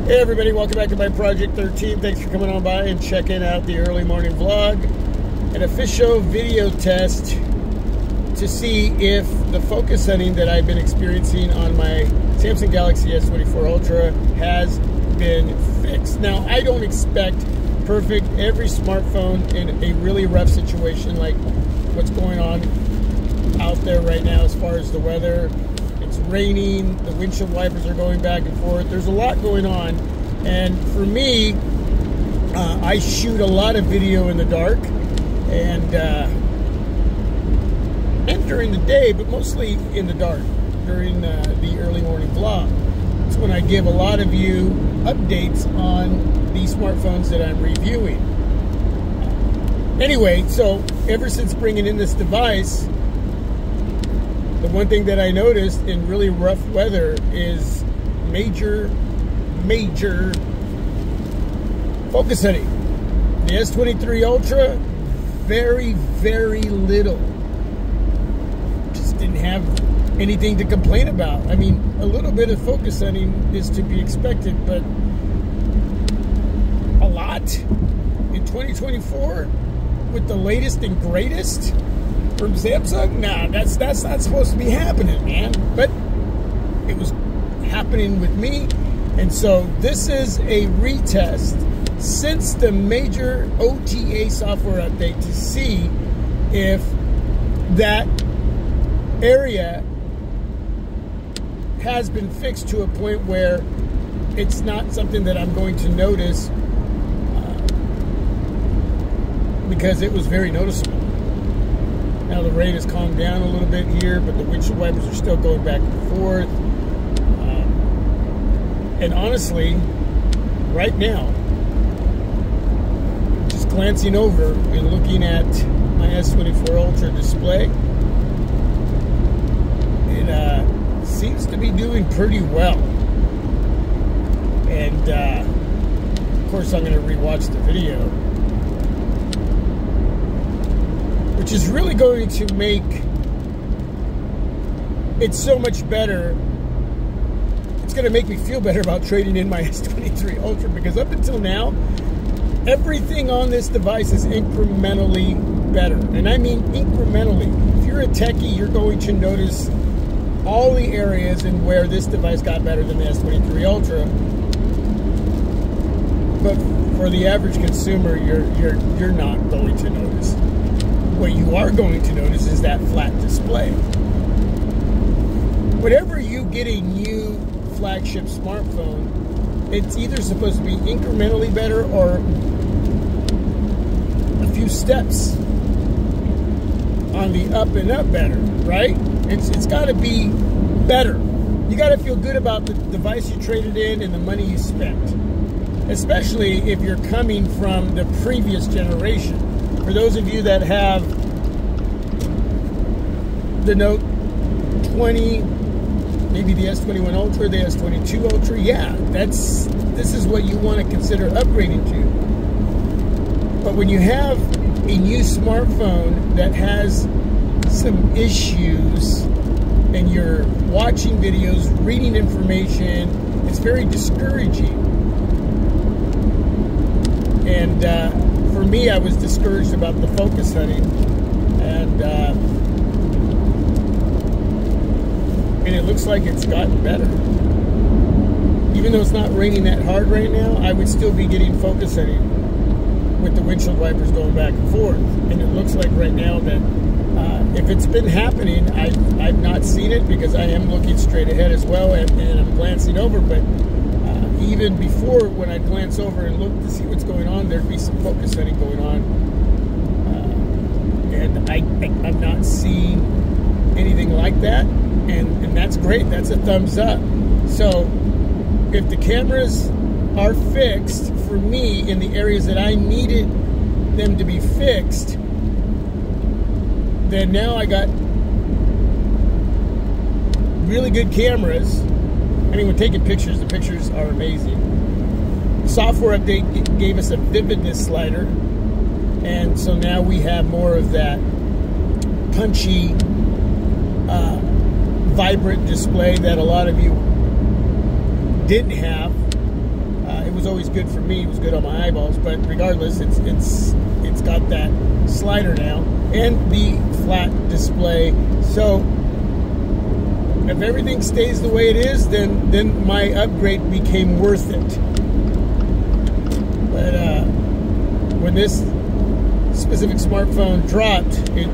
Hey everybody, welcome back to my Project 13. Thanks for coming on by and checking out the early morning vlog. An official video test to see if the focus hunting that I've been experiencing on my Samsung Galaxy S24 Ultra has been fixed. Now, I don't expect perfect every smartphone in a really rough situation like what's going on out there right now as far as the weather. It's raining, the windshield wipers are going back and forth. There's a lot going on, and for me, I shoot a lot of video in the dark and during the day, but mostly in the dark during the early morning vlog. It's when I give a lot of you updates on the smartphones that I'm reviewing. Anyway, so ever since bringing in this device, the one thing that I noticed in really rough weather is major focus hunting. The S23 Ultra, very little. Just didn't have anything to complain about. I mean, a little bit of focus hunting is to be expected, but a lot in 2024 with the latest and greatest from Samsung? Nah, that's not supposed to be happening, man. But it was happening with me, and so this is a retest since the major OTA software update to see if that area has been fixed to a point where it's not something that I'm going to notice because it was very noticeable. Now the rain has calmed down a little bit here, but the windshield wipers are still going back and forth. And honestly, right now, just glancing over and looking at my S24 Ultra display, it seems to be doing pretty well. And of course, I'm going to rewatch the video, which is really going to make it so much better. It's going to make me feel better about trading in my S23 Ultra, because up until now, everything on this device is incrementally better. And I mean incrementally. If you're a techie, you're going to notice all the areas in where this device got better than the S23 Ultra. But for the average consumer, you're not going to notice. What you are going to notice is that flat display. Whenever you get a new flagship smartphone, it's either supposed to be incrementally better or a few steps on the up and up better, right? It's got to be better. You got to feel good about the device you traded in and the money you spent, especially if you're coming from the previous generation. For those of you that have the Note 20, maybe the S21 Ultra, the S22 Ultra, yeah, this is what you want to consider upgrading to. But when you have a new smartphone that has some issues and you're watching videos, reading information, it's very discouraging. And for me, I was discouraged about the focus hunting, and it looks like it's gotten better. Even though it's not raining that hard right now, I would still be getting focus hunting with the windshield wipers going back and forth. And it looks like right now that if it's been happening, I've not seen it because I am looking straight ahead as well, and I'm glancing over, but even before, when I'd glance over and look to see what's going on, there'd be some focus hunting going on. And I'm not seeing anything like that. And that's great. That's a thumbs up. So if the cameras are fixed for me in the areas that I needed them to be fixed, then now I got really good cameras. I mean, when taking pictures, the pictures are amazing. The software update gave us a vividness slider, and so now we have more of that punchy, vibrant display that a lot of you didn't have. was always good for me. It was good on my eyeballs, but regardless, it's got that slider now and the flat display. So if everything stays the way it is, then my upgrade became worth it. But when this specific smartphone dropped, it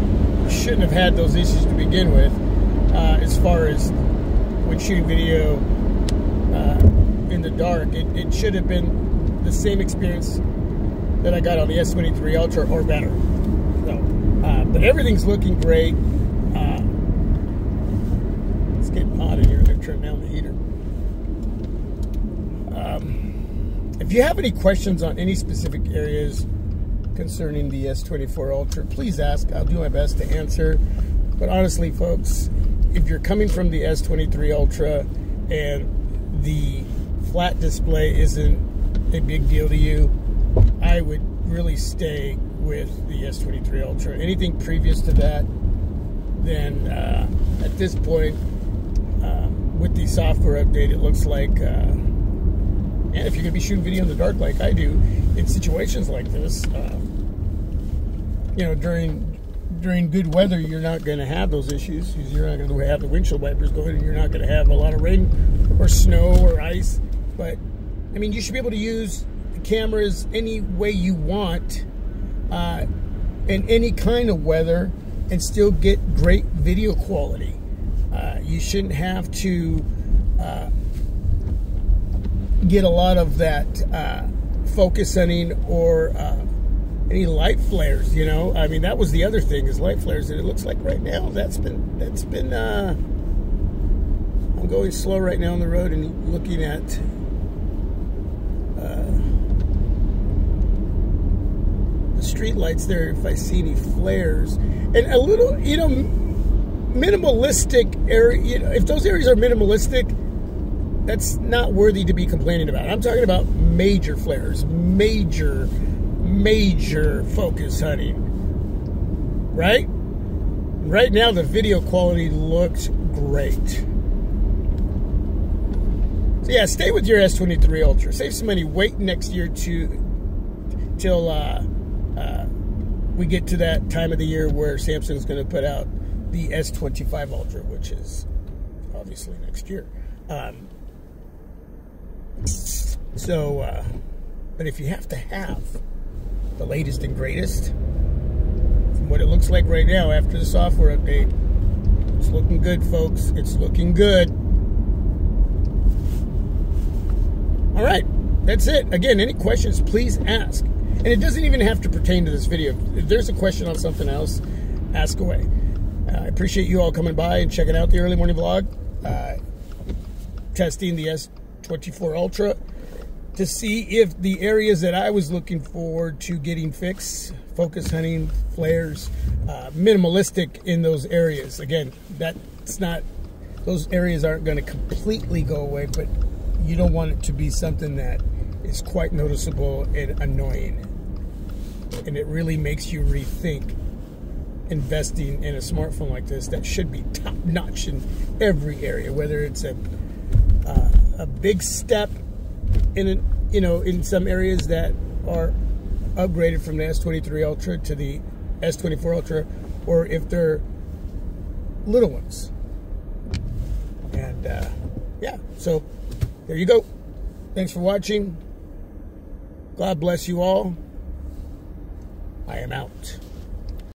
shouldn't have had those issues to begin with, as far as when shooting video in the dark. It should have been the same experience that I got on the S23 Ultra or better. So, but everything's looking great. It's getting hot in here. I'm going to turn down the heater. If you have any questions on any specific areas concerning the S24 Ultra, please ask. I'll do my best to answer. But honestly, folks, if you're coming from the S23 Ultra and the flat display isn't a big deal to you, I would really stay with the S23 Ultra. Anything previous to that, then at this point, with the software update, it looks like, and if you're going to be shooting video in the dark like I do, in situations like this, you know, during good weather, you're not going to have those issues. You're not going to have the windshield wipers going, and you're not going to have a lot of rain or snow or ice. But, I mean, you should be able to use the cameras any way you want in any kind of weather and still get great video quality. You shouldn't have to get a lot of that focus hunting or any light flares, you know. I mean, that was the other thing, is light flares, and it looks like right now that's been I'm going slow right now on the road and looking at the street lights there, if I see any flares. And a little, you know, minimalistic area, you know, if those areas are minimalistic, that's not worthy to be complaining about. I'm talking about major flares, major focus hunting, right? Right now, the video quality looks great. So yeah, stay with your S23 Ultra. Save some money. Wait next year till we get to that time of the year where Samsung's going to put out the S25 Ultra, which is obviously next year. But if you have to have the latest and greatest, from what it looks like right now after the software update, it's looking good, folks. It's looking good. All right, that's it. Again, any questions, please ask. And it doesn't even have to pertain to this video. If there's a question on something else, ask away. I appreciate you all coming by and checking out the early morning vlog. Testing the S24 Ultra to see if the areas that I was looking forward to getting fixed, focus hunting, flares, minimalistic in those areas. Again, that's not, those areas aren't going to completely go away, but you don't want it to be something that is quite noticeable and annoying. And it really makes you rethink investing in a smartphone like this that should be top-notch in every area, whether it's a big step in some areas that are upgraded from the S23 Ultra to the S24 Ultra, or if they're little ones. And yeah, so there you go. Thanks for watching. God bless you all. I am out.